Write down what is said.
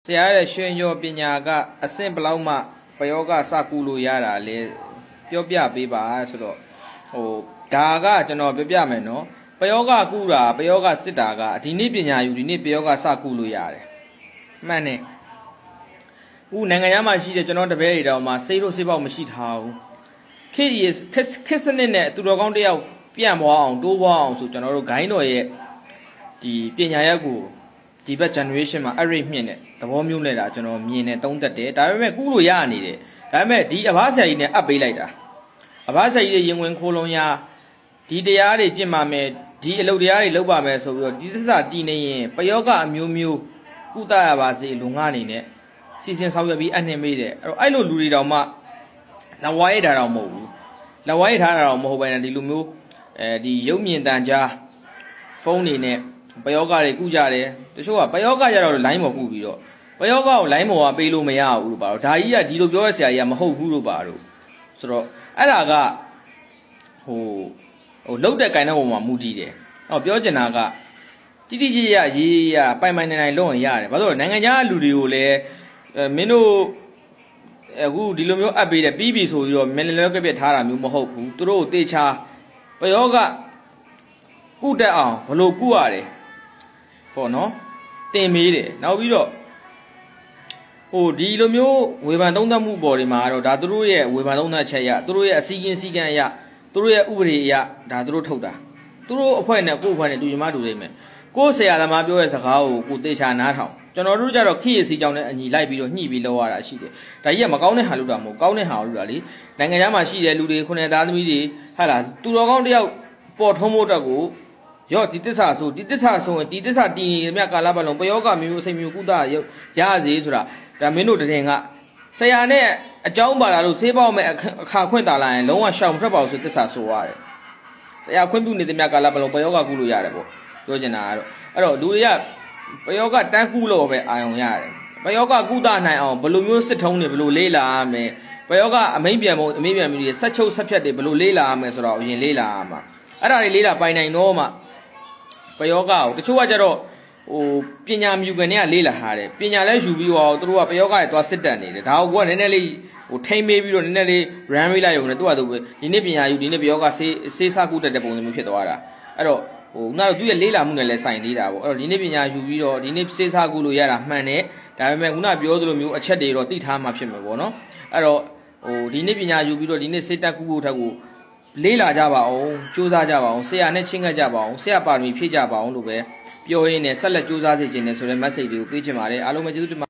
ဆရာရဲ့ရွှေရောပညာကအဆင့်ဘလောက်မှပယောဂစကူလို့ရတာလေပြောပြပေးပါဆိုတော့ဒါကကျွန်တော်ပြောပြမယ်နော်ပယောဂကူတာပယောဂစစ်တာကဒီနေ့ပညာယူဒီနေ့ပယောဂစကူလို့ရတယ်မှန်တယ်ဥနိုင်ငံသားမှာရှိတဲ့ကျွန်တော်တပည့်တွေတောင်မှစိတ်တို့စိတ်ပေါက်မရှိထားဘူးခေတ်စနစ်နဲ့သူတော်ကောင်းတယောက်ပြန့်သွားအောင်တိုးပွားအောင်ဆိုကျွန်တော်တို့ဂိုင်းတော်ရဲ့ဒီပညာရက်ကိုဒီဘက် generation မှာ array မြင့်တဲ့သဘောမျိုးနဲ့ဒါကျွန်တော်မြင်နေသုံးသက်တယ်ဒါပေမဲ့ကူးလို့ရနေတယ်ဒါပေမဲ့ဒီအဘဆရာကြီးနဲ့အပ်ပေးလိုက်တာအဘဆရာကြီးရဲ့ရင်ဝင်ခိုးလုံးရဒီတရားတွေကျင့်ပါမယ်ဒီအလုပ်တရားတွေလုပ်ပါမယ်ဆိုပြီးတော့ဒီသစ္စာတည်နေရင်ပယောဂအမျိုးမျိုးကုသရပါစေလူငါအနေနဲ့စီစဉ်ဆောင်ရွက်ပြီးအနှင်မေးတယ်အဲ့လိုလူတွေတောင်မှလဝါရထားတော့မဟုတ်ဘူးလဝါရထားတာတော့မဟုတ်ပဲနဲ့ဒီလူမျိုးဒီရုပ်မြင်တန်ကြားဖုန်းတွေနဲ့ပယောဂတွေကုကြတယ်တချို့ကပယောဂကြတော့လိုင်းပေါ်ကုပြီးတော့ပယောဂကိုလိုင်းပေါ်ကပေးလို့မရဘူးလို့ပါတော့ဒါကြီးကဒီလိုပြောရဆရာကြီးကမဟုတ်ဘူးလို့ပါတော့ဆိုတော့အဲ့ဒါကလှုပ်တဲ့ကိုင်တဲ့ပုံမှာမူတည်တယ်ပြောချင်တာကတိတိကျကျရေးရပိုင်ပိုင်နိုင်နိုင်လုပ်ရင်ရတယ်ဘာလို့လဲနိုင်ငံခြားလူတွေကိုလည်းမင်းတို့အခုဒီလိုမျိုးအပ်ပေးတယ်ပြီးပြီဆိုပြီးတော့မင်းလည်းကပြက်ထားတာမျိုးမဟုတ်ဘူးသူတို့တေချာပယောဂကုတက်အောင်ဘလို့ကုရတယ်ပေါ့နော်တင်မေးတယ်နောက်ပြီးတော့ဒီလိုမျိုးဝေဖန်သုံးသပ်မှုပေါ်တွေမှာတော့ဒါသူတို့ရဲ့ဝေဖန်သုံးသပ်ချက်ရသူတို့ရဲ့အစည်းအကမ်းအရသူတို့ရဲ့ဥပဒေအရဒါသူတို့ထုတ်တာသူတို့အဖွဲ့နဲ့ကိုယ့်အဖွဲ့နဲ့တူညီမတူနေမယ်ကိုယ့်ဆရာသမားပြောတဲ့စကားကိုကိုသေချာနားထောင်ကျွန်တော်တို့ကြတော့ခိရစီကြောင်းနဲ့အညီလိုက်ပြီးတော့ညှိပြီးလောက်ရတာရှိတယ်ဒါကြီးကမကောင်းတဲ့ဟာလုပ်တာမဟုတ်ကောင်းတဲ့ဟာလုပ်တာလေနိုင်ငံခြားမှာရှိတဲ့လူတွေခုနှစ်သားသမီးတွေဟာလားသူတော်ကောင်းတယောက်ပေါ်ထုံးဖို့အတွက်ကိုရောဒီတစ္ဆာဆိုဒီတစ္ဆာဆိုရင်ဒီတစ္ဆာတည်နေမြကာလပတ်လုံးပယောဂမျိုးစိတ်မျိုးကုသရစေဆိုတာဒါမင်းတို့တရင်ကဆရာနဲ့အကြောင်းပါလာလို့ဆေးပေါက်မဲ့အခါခွင့်တာလာရင်လုံးဝရှောင်ထွက်ပါလို့ဆိုတစ္ဆာဆိုရတယ်ဆရာခွင့်ပြုနေတဲ့မြကာလပတ်လုံးပယောဂကုလို့ရတယ်ပေါ့ပြောချင်တာကတော့အဲ့တော့လူတွေကပယောဂတန်းကုလို့ပဲအာရုံရတယ်ပယောဂကုသနိုင်အောင်ဘယ်လိုမျိုးစစ်ထုံးတွေဘယ်လိုလေးလာရမယ်ပယောဂအမိန့်ပြန်ပုံအမိန့်ပြန်ပြီးဆက်ချုပ်ဆက်ဖြတ်တွေဘယ်လိုလေးလာရမယ်ဆိုတော့အရင်လေးလာရမှာအဲ့ဒါတွေလေးလာပိုင်နိုင်တော့မှပယောဂကိုတချို့ကကြတော့ပညာမြူကနေကလေးလာထားတယ်ပညာလဲယူပြီးတော့သူတို့ကပယောဂရဲ့သွားစစ်တက်နေတယ်ဒါကိုကနည်းနည်းလေးထိမ့်မေးပြီးတော့နည်းနည်းလေး run မေးလိုက်ရုံနဲ့သူကသူဒီနေ့ပညာယူဒီနေ့ပယောဂစေးစားကုတက်တဲ့ပုံစံမျိုးဖြစ်သွားတာအဲ့တော့ငါတို့သူရဲ့လေးလာမှုနဲ့လည်းဆိုင်သေးတာပေါ့အဲ့တော့ဒီနေ့ပညာယူပြီးတော့ဒီနေ့စေးစားကုလို့ရတာမှန်တယ်ဒါပေမဲ့ခုနပြောသလိုမျိုးအချက်တွေတော့သိထားမှဖြစ်မှာပေါ့နော်အဲ့တော့ဒီနေ့ပညာယူပြီးတော့ဒီနေ့စေးတက်ကုဖို့ထက်ကိုလေးလာကြပါအောင်စူးစမ်းကြပါအောင်ဆရာနဲ့ချင်းကပ်ကြပါအောင်ဆရာပါရမီဖြည့်ကြပါအောင်လို့ပဲပြောရင်းနဲ့ဆက်လက်စူးစမ်းစေချင်တယ်ဆိုတဲ့ message တွေကိုပေးချင်ပါတယ်အားလုံးပဲကျေးဇူးတင်